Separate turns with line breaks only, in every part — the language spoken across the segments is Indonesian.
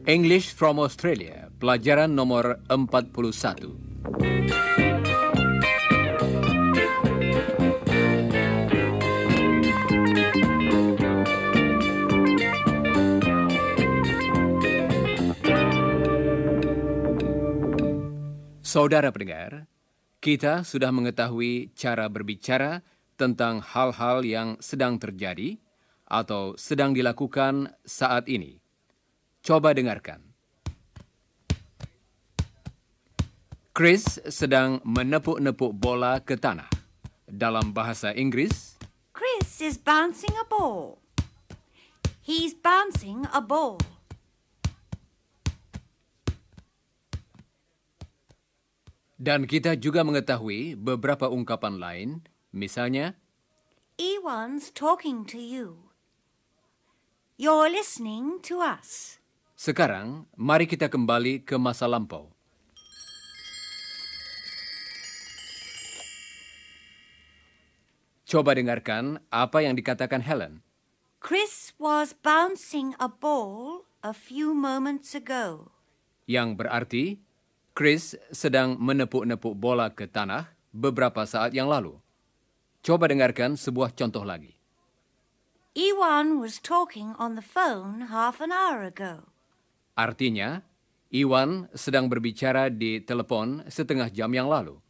English from Australia, pelajaran nomor 41. Saudara pendengar, kita sudah mengetahui cara berbicara tentang hal-hal yang sedang terjadi atau sedang dilakukan saat ini. Coba dengarkan. Chris sedang menepuk-nepuk bola ke tanah. Dalam bahasa Inggris,
Chris is bouncing a ball. He's bouncing a ball.
dan kita juga mengetahui beberapa ungkapan lain, misalnya,
Iwan's talking to you. You're listening to us.
sekarang mari kita kembali ke masa lampau. Coba dengarkan apa yang dikatakan Helen.
Chris was bouncing a ball a few moments ago.
Yang berarti, Chris sedang menepuk-nepuk bola ke tanah beberapa saat yang lalu. Coba dengarkan sebuah contoh lagi.
Iwan was talking on the phone half an hour ago.
Artinya, Iwan sedang berbicara di telepon setengah jam yang lalu.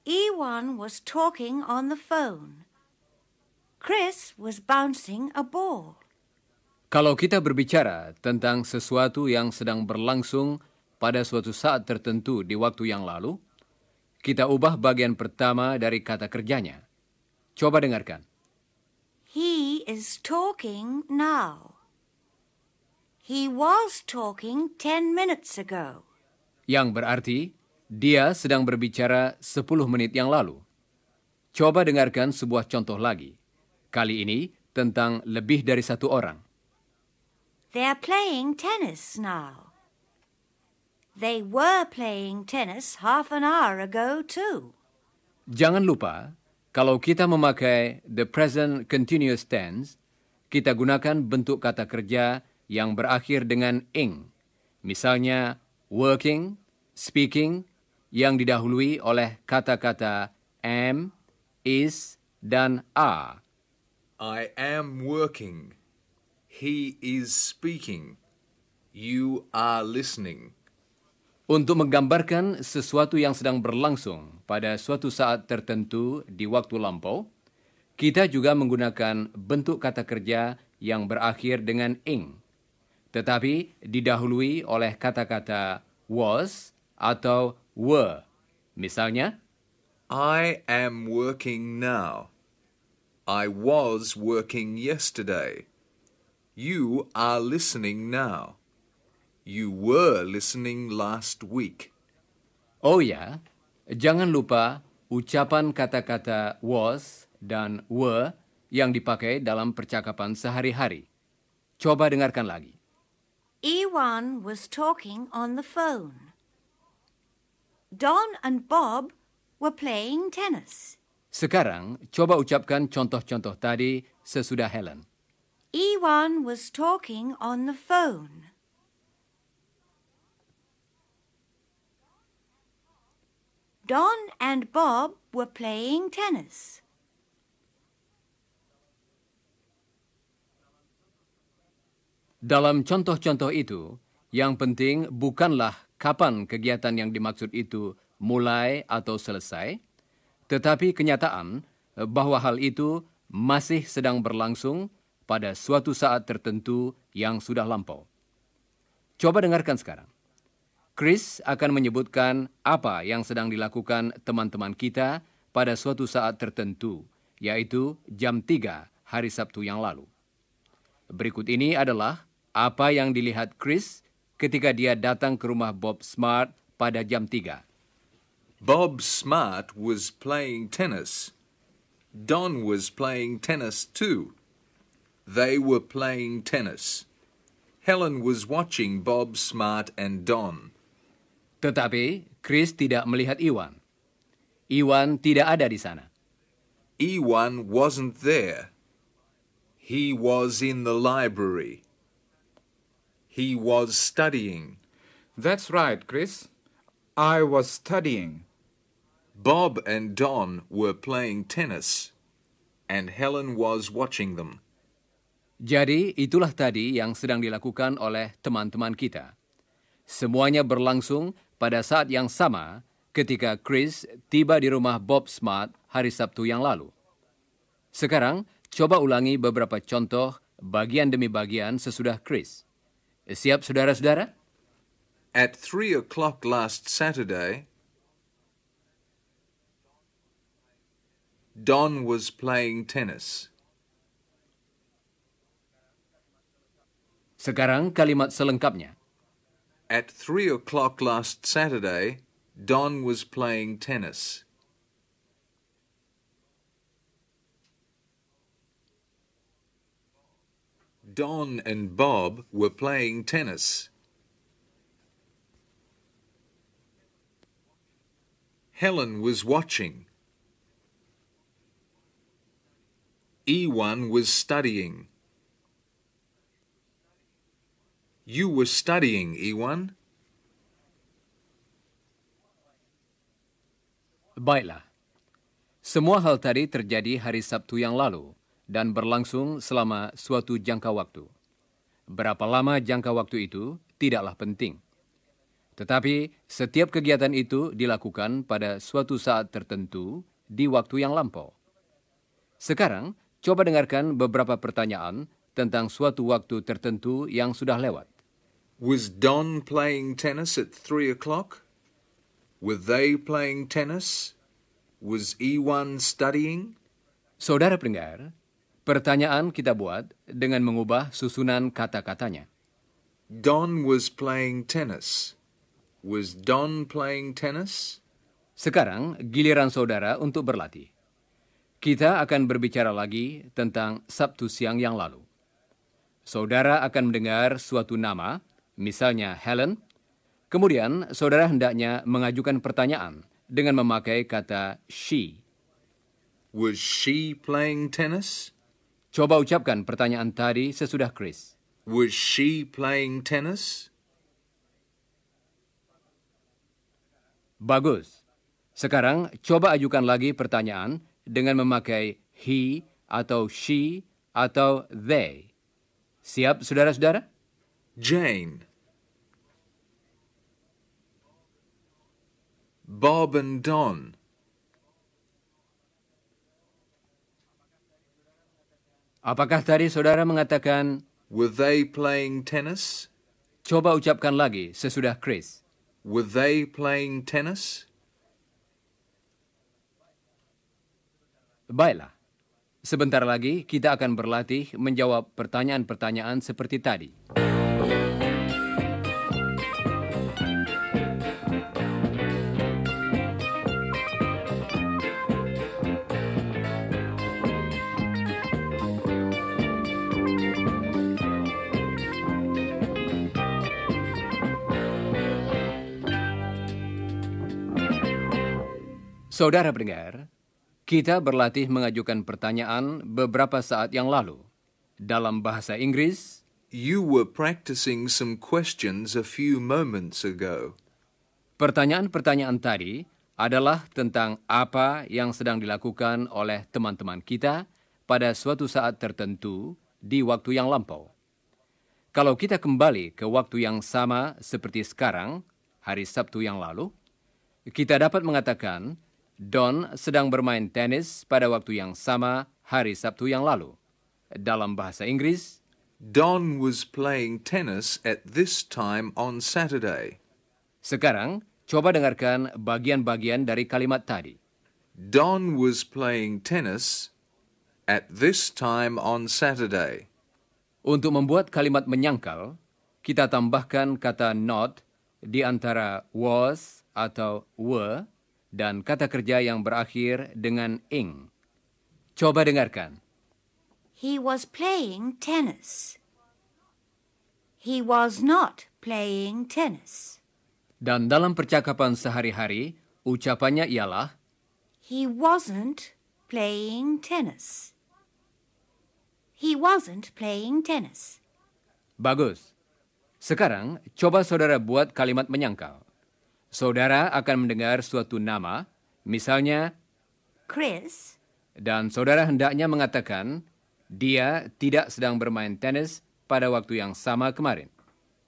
Iwan was talking on the phone. Chris was bouncing a ball.
Kalau kita berbicara tentang sesuatu yang sedang berlangsung pada suatu saat tertentu di waktu yang lalu, kita ubah bagian pertama dari kata kerjanya. Coba dengarkan.
He is talking now. He was talking 10 minutes ago.
Yang berarti, dia sedang berbicara 10 menit yang lalu. Coba dengarkan sebuah contoh lagi. Kali ini tentang lebih dari satu orang.
They're playing tennis now. They were playing tennis half an hour ago too.
Jangan lupa, kalau kita memakai the present continuous tense, kita gunakan bentuk kata kerja yang berakhir dengan ing. Misalnya, working, speaking, yang didahului oleh kata-kata am, is, dan are.
I am working. He is speaking. You are listening.
Untuk menggambarkan sesuatu yang sedang berlangsung pada suatu saat tertentu di waktu lampau, kita juga menggunakan bentuk kata kerja yang berakhir dengan ing, tetapi didahului oleh kata-kata was atau were. Misalnya,
I am working now. I was working yesterday. You are listening now. You were listening last week.
oh ya, jangan lupa ucapan kata-kata was dan were yang dipakai dalam percakapan sehari-hari. Coba dengarkan lagi.
Iwan was talking on the phone. Don and Bob were playing tennis.
Sekarang, coba ucapkan contoh-contoh tadi sesudah Helen.
Iwan was talking on the phone. Don and Bob were playing tennis.
Dalam contoh-contoh itu, yang penting bukanlah kapan kegiatan yang dimaksud itu mulai atau selesai, tetapi kenyataan bahwa hal itu masih sedang berlangsung pada suatu saat tertentu yang sudah lampau. Coba dengarkan sekarang. Chris akan menyebutkan apa yang sedang dilakukan teman-teman kita pada suatu saat tertentu, yaitu jam 3 hari Sabtu yang lalu. Berikut ini adalah apa yang dilihat Chris ketika dia datang ke rumah Bob Smart pada jam 3.
Bob Smart was playing tennis. Don was playing tennis too. They were playing tennis. Helen was watching Bob Smart and Don.
Tetapi Chris tidak melihat Iwan. Iwan tidak ada di sana.
Iwan wasn't there. He was in the library. He was studying.
That's right, Chris. I was studying.
Bob and Don were playing tennis, and Helen was watching them.
Jadi, itulah tadi yang sedang dilakukan oleh teman-teman kita. Semuanya berlangsung pada saat yang sama ketika Chris tiba di rumah Bob Smart hari Sabtu yang lalu. Sekarang, coba ulangi beberapa contoh bagian demi bagian sesudah Chris. Siap, saudara-saudara?
At 3 o'clock last Saturday, Don was playing tennis.
Sekarang kalimat selengkapnya.
At 3 o'clock last Saturday, Don was playing tennis. Don and Bob were playing tennis. Helen was watching. Ewan was studying. You were studying, Ewan.
Baiklah. Semua hal tadi terjadi hari Sabtu yang lalu dan berlangsung selama suatu jangka waktu. Berapa lama jangka waktu itu tidaklah penting. Tetapi setiap kegiatan itu dilakukan pada suatu saat tertentu di waktu yang lampau. Sekarang, coba dengarkan beberapa pertanyaan tentang suatu waktu tertentu yang sudah lewat.
Was Don playing tennis at 3 o'clock? Were they playing tennis? Was Ewan studying?
Saudara pendengar, pertanyaan kita buat dengan mengubah susunan kata-katanya.
Don was playing tennis. Was Don playing tennis?
Sekarang giliran saudara untuk berlatih. Kita akan berbicara lagi tentang Sabtu siang yang lalu. Saudara akan mendengar suatu nama, misalnya Helen. Kemudian saudara hendaknya mengajukan pertanyaan dengan memakai kata she.
Was she playing tennis?
Coba ucapkan pertanyaan tadi sesudah Chris.
Was she playing tennis?
Bagus. Sekarang coba ajukan lagi pertanyaan dengan memakai he atau she atau they. Siap, saudara-saudara?
Jane. Bob and Don.
Apakah tadi saudara mengatakan,
Were they playing tennis?
coba ucapkan lagi sesudah Chris.
Were they playing tennis?
Baiklah. Sebentar lagi kita akan berlatih menjawab pertanyaan-pertanyaan seperti tadi. Saudara pendengar, kita berlatih mengajukan pertanyaan beberapa saat yang lalu. Dalam bahasa Inggris,
You were practicing some questions a few moments ago.
pertanyaan-pertanyaan tadi adalah tentang apa yang sedang dilakukan oleh teman-teman kita pada suatu saat tertentu di waktu yang lampau. Kalau kita kembali ke waktu yang sama seperti sekarang, hari Sabtu yang lalu, kita dapat mengatakan Don sedang bermain tenis pada waktu yang sama hari Sabtu yang lalu. Dalam bahasa Inggris,
Don was playing tennis at this time on Saturday.
sekarang coba dengarkan bagian-bagian dari kalimat tadi.
Don was playing tennis at this time on Saturday.
Untuk membuat kalimat menyangkal, kita tambahkan kata not di antara was atau were dan kata kerja yang berakhir dengan ing. Coba dengarkan.
He was playing tennis. He was not playing tennis.
Dan dalam percakapan sehari-hari, ucapannya ialah
He wasn't playing tennis. He wasn't playing tennis.
bagus. Sekarang, coba saudara buat kalimat menyangkal. Saudara akan mendengar suatu nama, misalnya,
Chris.
dan saudara hendaknya mengatakan, dia tidak sedang bermain tenis pada waktu yang sama kemarin.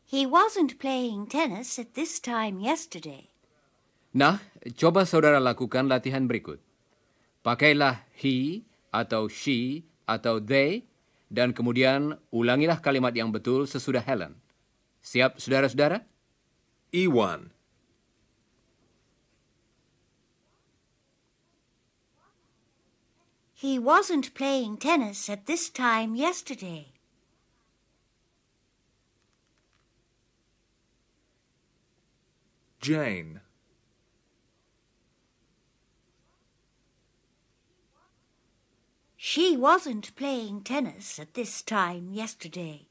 He wasn't playing tennis at this time yesterday.
Nah, coba saudara lakukan latihan berikut. Pakailah he atau she atau they, dan kemudian ulangilah kalimat yang betul sesudah Helen. Siap, saudara-saudara?
Ewan.
He wasn't playing tennis at this time yesterday.
Jane.
She wasn't playing tennis at this time yesterday.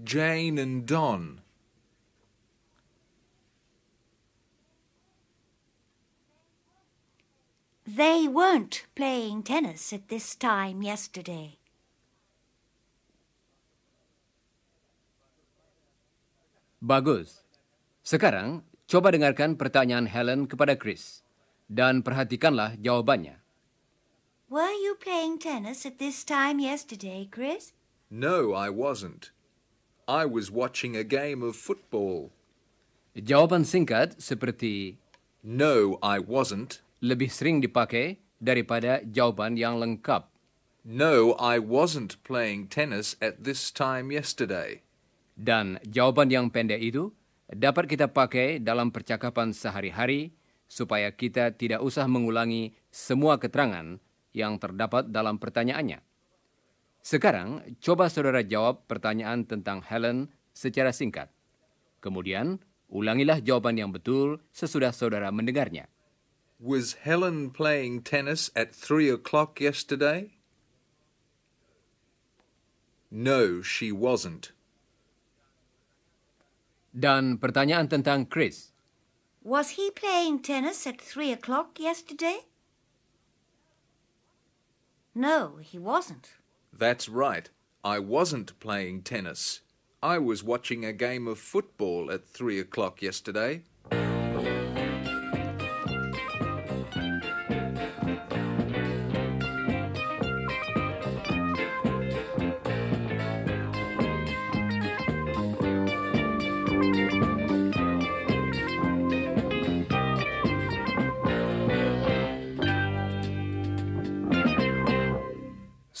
Jane and Don.
They weren't playing tennis at this time yesterday.
Bagus. Sekarang, coba dengarkan pertanyaan Helen kepada Chris. Dan perhatikanlah jawabannya.
Were you playing tennis at this time yesterday, Chris?
No, I wasn't. I was watching a game of football.
Jawaban singkat seperti
No, I wasn't.
lebih sering dipakai daripada jawaban yang lengkap.
No, I wasn't playing tennis at this time yesterday.
Dan jawaban yang pendek itu dapat kita pakai dalam percakapan sehari-hari supaya kita tidak usah mengulangi semua keterangan yang terdapat dalam pertanyaannya. Sekarang, coba saudara jawab pertanyaan tentang Helen secara singkat. Kemudian, ulangilah jawaban yang betul sesudah saudara mendengarnya.
Was Helen playing tennis at 3 o'clock yesterday? No, she wasn't.
Dan pertanyaan tentang Chris.
Was he playing tennis at 3 o'clock yesterday? No, he wasn't.
That's right. I wasn't playing tennis. I was watching a game of football at 3 o'clock yesterday.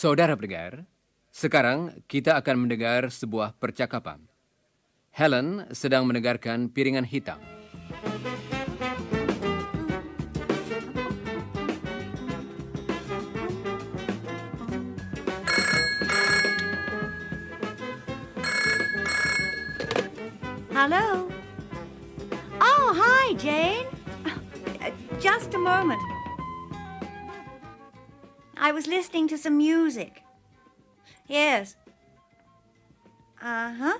Saudara pendengar, sekarang kita akan mendengar sebuah percakapan. Helen sedang mendengarkan piringan hitam.
Hello? Oh, hi, Jane. Just a moment. I was listening to some music. Yes. Uh-huh.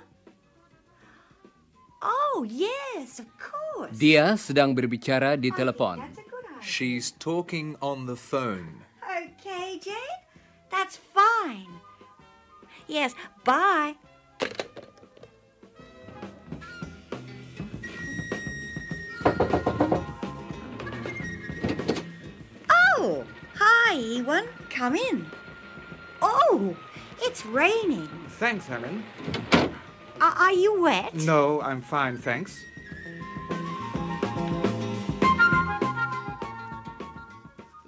Oh, yes, of course.
Dia sedang berbicara di telepon.
That's a good idea.
She's talking on the phone.
Okay, Jane. That's fine. Yes, bye. Oh, hi, Ewan. Come in. Oh, it's raining.
Thanks, Helen.
Are you wet?
No, I'm fine, thanks.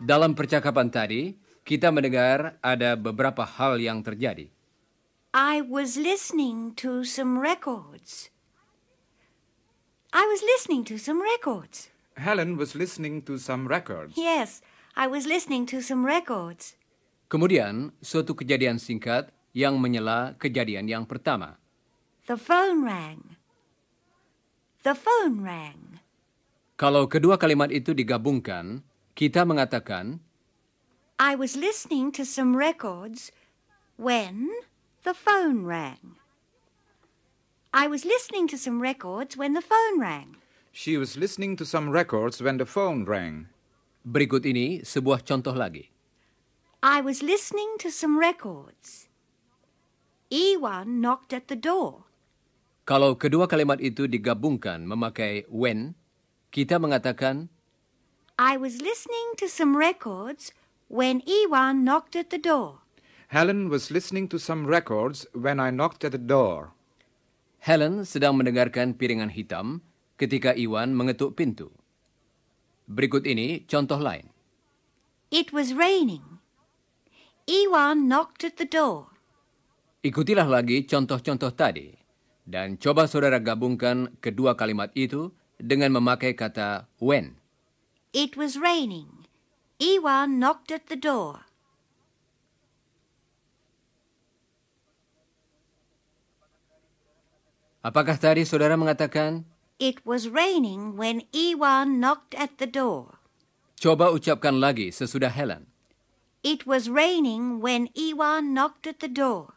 Dalam percakapan tadi, kita mendengar ada beberapa hal yang terjadi.
I was listening to some records. I was listening to some records.
Helen was listening to some records.
Yes, I was listening to some records.
Kemudian, suatu kejadian singkat yang menyela kejadian yang pertama.
The phone rang. The phone rang.
Kalau kedua kalimat itu digabungkan, kita mengatakan,
I was listening to some records when the phone rang. I was listening to some records when the phone rang.
She was listening to some records when the phone rang.
berikut ini sebuah contoh lagi.
I was listening to some records. Iwan knocked at the door.
Kalau kedua kalimat itu digabungkan memakai when, kita mengatakan,
I was listening to some records when Iwan knocked at the door.
Helen was listening to some records when I knocked at the door.
Helen sedang mendengarkan piringan hitam ketika Iwan mengetuk pintu. Berikut ini contoh lain.
It was raining. Iwan knocked at the door.
Ikutilah lagi contoh-contoh tadi, dan coba saudara gabungkan kedua kalimat itu dengan memakai kata when.
It was raining. Iwan knocked at the door.
Apakah tadi saudara mengatakan,
It was raining when Iwan knocked at the door.
coba ucapkan lagi sesudah Helen.
It was raining when Iwan knocked at the door.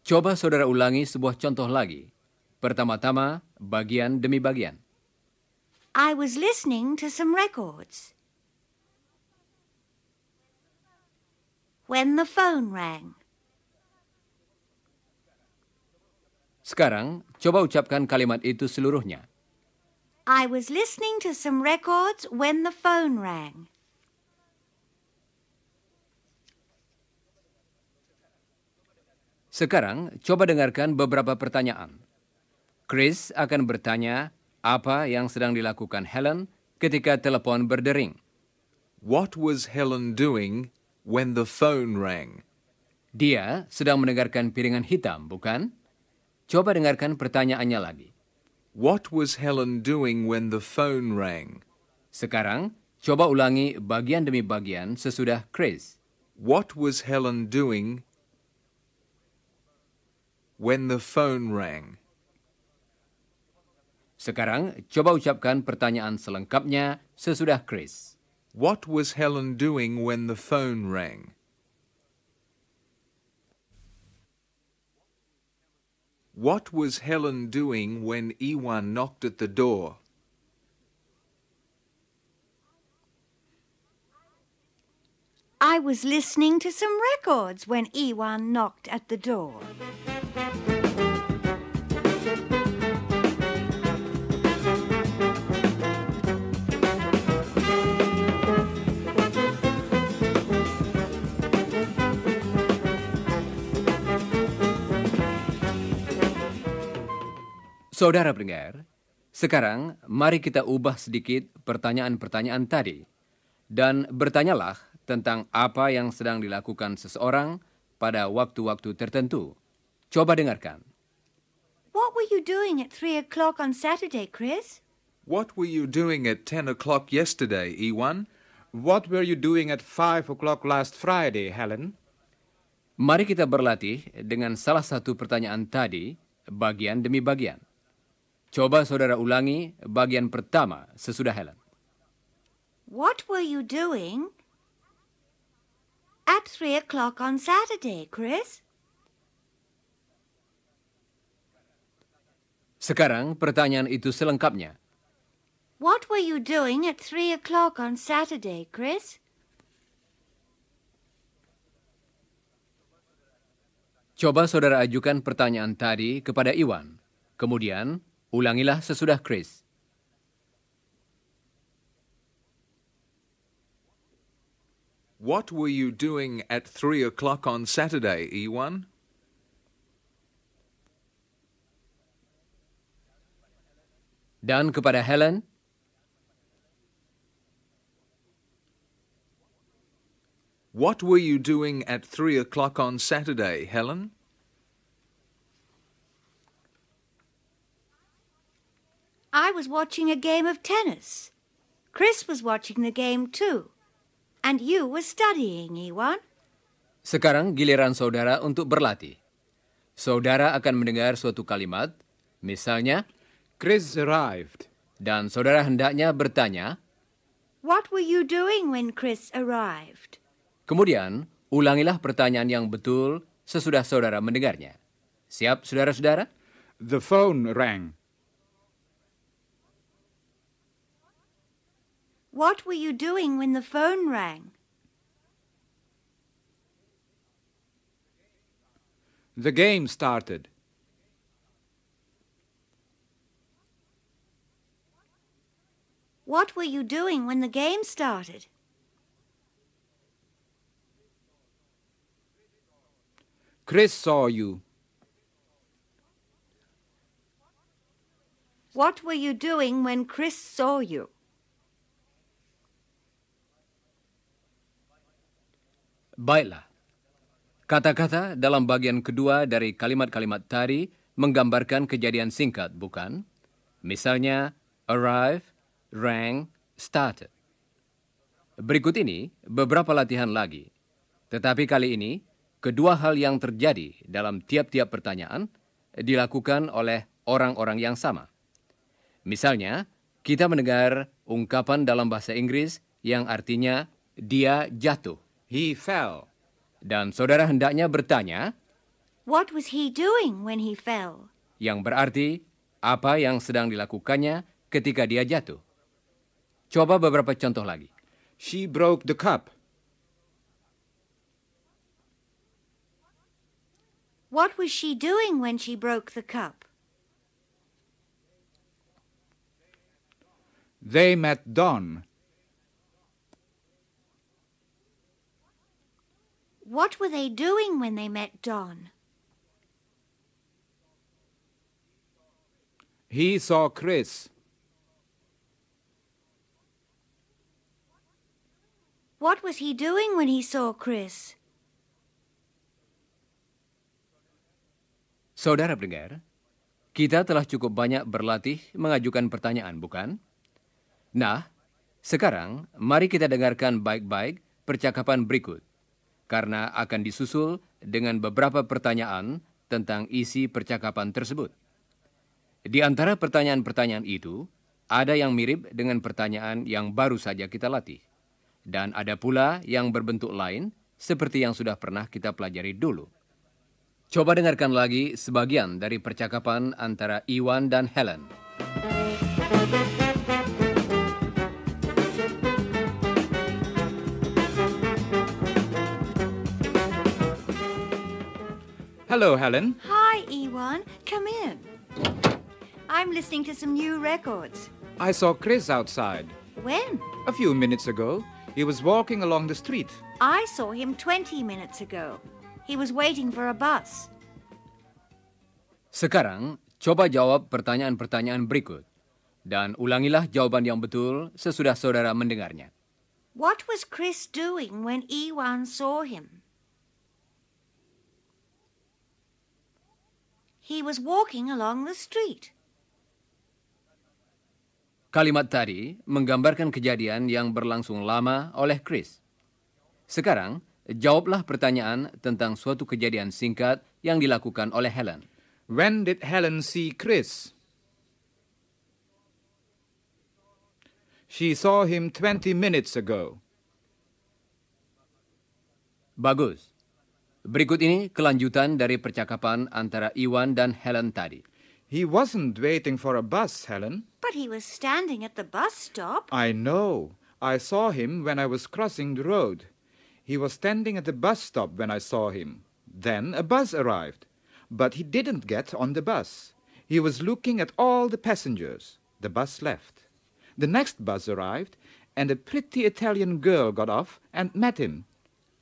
Coba saudara ulangi sebuah contoh lagi. Pertama-tama, bagian demi bagian.
I was listening to some records. When the phone rang.
Sekarang, coba ucapkan kalimat itu seluruhnya.
I was listening to some records when the phone rang.
Sekarang, coba dengarkan beberapa pertanyaan. Chris akan bertanya apa yang sedang dilakukan Helen ketika telepon berdering.
What was Helen doing when the phone rang?
Dia sedang mendengarkan piringan hitam, bukan? Coba dengarkan pertanyaannya lagi.
What was Helen doing when the phone rang?
Sekarang, coba ulangi bagian demi bagian sesudah Chris.
What was Helen doing when the phone rang?
Sekarang, coba ucapkan pertanyaan selengkapnya sesudah Chris.
What was Helen doing when the phone rang? What was Helen doing when Iwan knocked at the door?
I was listening to some records when Iwan knocked at the door.
Saudara pendengar, sekarang mari kita ubah sedikit pertanyaan-pertanyaan tadi dan bertanyalah tentang apa yang sedang dilakukan seseorang pada waktu-waktu tertentu. Coba dengarkan.
What were you doing at 3 o'clock on Saturday, Chris?
What were you doing at 10 o'clock yesterday, Iwan?
What were you doing at 5 o'clock last Friday, Helen?
Mari kita berlatih dengan salah satu pertanyaan tadi, bagian demi bagian. Coba saudara ulangi bagian pertama sesudah Helen.
What were you doing at 3 o'clock on Saturday, Chris?
Sekarang pertanyaan itu selengkapnya.
What were you doing at 3 o'clock on Saturday, Chris?
Coba saudara ajukan pertanyaan tadi kepada Iwan. Kemudian, ulangilah sesudah Chris.
What were you doing at 3 o'clock on Saturday, Iwan?
Dan kepada Helen,
What were you doing at 3 o'clock on Saturday, Helen?
I was watching a game of tennis. Chris was watching the game too. And you were studying, Iwan.
sekarang giliran saudara untuk berlatih. Saudara akan mendengar suatu kalimat, misalnya,
Chris arrived.
dan saudara hendaknya bertanya,
What were you doing when Chris arrived?
kemudian ulangilah pertanyaan yang betul sesudah saudara mendengarnya. Siap, saudara-saudara?
The phone rang.
What were you doing when the phone rang?
The game started.
What were you doing when the game started?
Chris saw you.
What were you doing when Chris saw you?
Baiklah. Kata-kata dalam bagian kedua dari kalimat-kalimat tadi menggambarkan kejadian singkat, bukan? Misalnya, arrive, rang, started. Berikut ini beberapa latihan lagi. Tetapi kali ini, kedua hal yang terjadi dalam tiap-tiap pertanyaan dilakukan oleh orang-orang yang sama. Misalnya, kita mendengar ungkapan dalam bahasa Inggris yang artinya dia jatuh.
He fell.
Dan saudara hendaknya bertanya,
What was he doing when he fell?
yang berarti apa yang sedang dilakukannya ketika dia jatuh. Coba beberapa contoh lagi.
She broke the cup.
What was she doing when she broke the cup?
They met Don.
What were they doing when they met Don?
He saw Chris.
What was he doing when he saw Chris?
Saudara pendengar, kita telah cukup banyak berlatih mengajukan pertanyaan, bukan? Nah, sekarang mari kita dengarkan baik-baik percakapan berikut, karena akan disusul dengan beberapa pertanyaan tentang isi percakapan tersebut. Di antara pertanyaan-pertanyaan itu, ada yang mirip dengan pertanyaan yang baru saja kita latih. Dan ada pula yang berbentuk lain, seperti yang sudah pernah kita pelajari dulu. Coba dengarkan lagi sebagian dari percakapan antara Iwan dan Helen.
Hello, Helen.
Hi, Ewan. Come in. I'm listening to some new records.
I saw Chris outside.
When?
A few minutes ago. He was walking along the street.
I saw him 20 minutes ago. He was waiting for a bus.
Sekarang, coba jawab pertanyaan-pertanyaan berikut. Dan ulangilah jawaban yang betul sesudah saudara mendengarnya.
What was Chris doing when Ewan saw him? He was walking along the street.
Kalimat tadi menggambarkan kejadian yang berlangsung lama oleh Chris. Sekarang, jawablah pertanyaan tentang suatu kejadian singkat yang dilakukan oleh Helen.
When did Helen see Chris? She saw him 20 minutes ago.
Bagus. Berikut ini kelanjutan dari percakapan antara Iwan dan Helen tadi.
He wasn't waiting for a bus, Helen.
But he was standing at the bus stop.
I know. I saw him when I was crossing the road. He was standing at the bus stop when I saw him. Then a bus arrived. But he didn't get on the bus. He was looking at all the passengers. The bus left. The next bus arrived, and a pretty Italian girl got off and met him.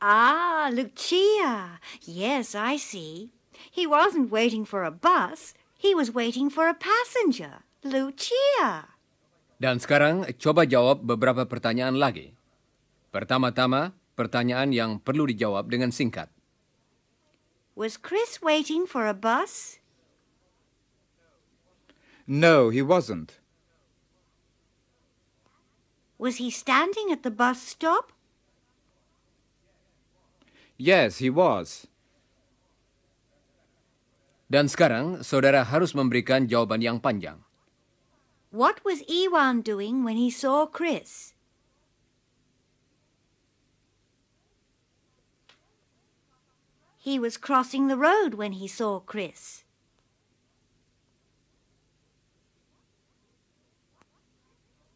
Ah, Lucia. Yes, I see. He wasn't waiting for a bus. He was waiting for a passenger. Lucia.
Dan sekarang coba jawab beberapa pertanyaan lagi. Pertama-tama, pertanyaan yang perlu dijawab dengan singkat.
Was Chris waiting for a bus?
No, he wasn't.
Was he standing at the bus stop?
Yes, he was.
Dan sekarang, saudara harus memberikan jawaban yang panjang.
What was Ewan doing when he saw Chris? He was crossing the road when he saw Chris.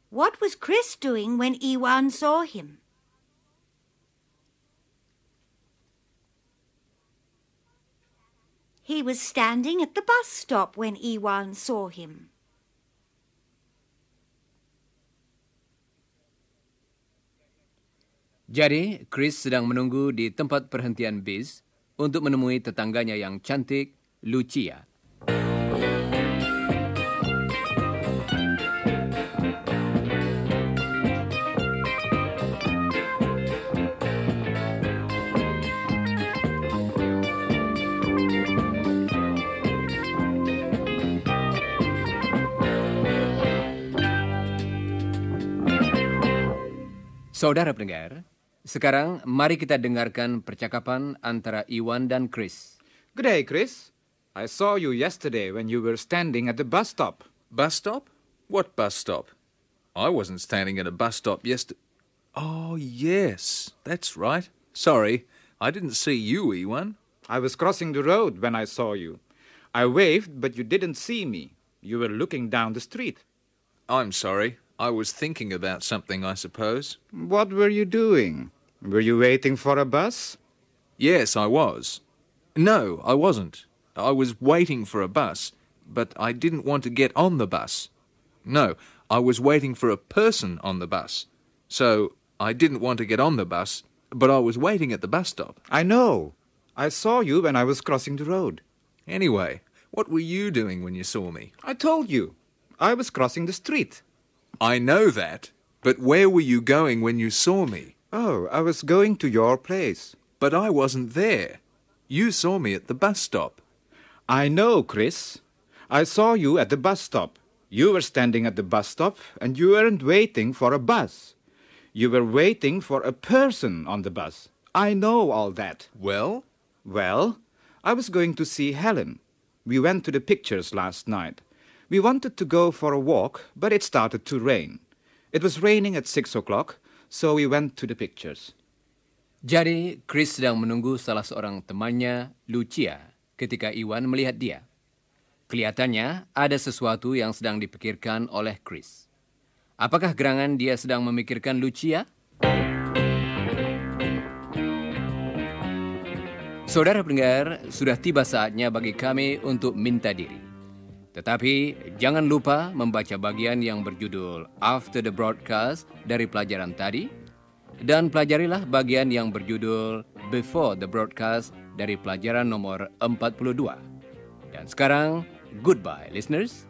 What was Chris doing when Iwan saw him? He was standing at the bus stop when Iwan saw him.
Jadi, Chris sedang menunggu di tempat perhentian bis untuk menemui tetangganya yang cantik, Lucia. Saudara pendengar, sekarang mari kita dengarkan percakapan antara Iwan dan Chris.
Good day, Chris. I saw you yesterday when you were standing at the bus stop.
Bus stop? What bus stop? I wasn't standing at a bus stop yesterday. Oh, yes, that's right. Sorry, I didn't see you, Iwan.
I was crossing the road when I saw you. I waved, but you didn't see me. You were looking down the street.
I'm sorry. I was thinking about something, I suppose.
What were you doing? Were you waiting for a bus?
Yes, I was. No, I wasn't. I was waiting for a bus, but I didn't want to get on the bus. No, I was waiting for a person on the bus. So I didn't want to get on the bus, but I was waiting at the bus stop.
I know. I saw you when I was crossing the road.
Anyway, what were you doing when you saw me?
I told you. I was crossing the street.
I know that, but where were you going when you saw me?
Oh, I was going to your place.
But I wasn't there. You saw me at the bus stop.
I know, Chris. I saw you at the bus stop. You were standing at the bus stop, and you weren't waiting for a bus. You were waiting for a person on the bus. I know all that.
Well?
Well, I was going to see Helen. We went to the pictures last night. We wanted to go for a walk, but it started to rain. It was raining at 6 o'clock, so we went to the pictures.
Jadi, Chris sedang menunggu salah seorang temannya, Lucia, ketika Iwan melihat dia. Kelihatannya ada sesuatu yang sedang dipikirkan oleh Chris. Apakah gerangan dia sedang memikirkan Lucia? Saudara pendengar, sudah tiba saatnya bagi kami untuk minta diri. Tetapi jangan lupa membaca bagian yang berjudul After the Broadcast dari pelajaran tadi, dan pelajarilah bagian yang berjudul Before the Broadcast dari pelajaran nomor 42. Dan sekarang, goodbye listeners.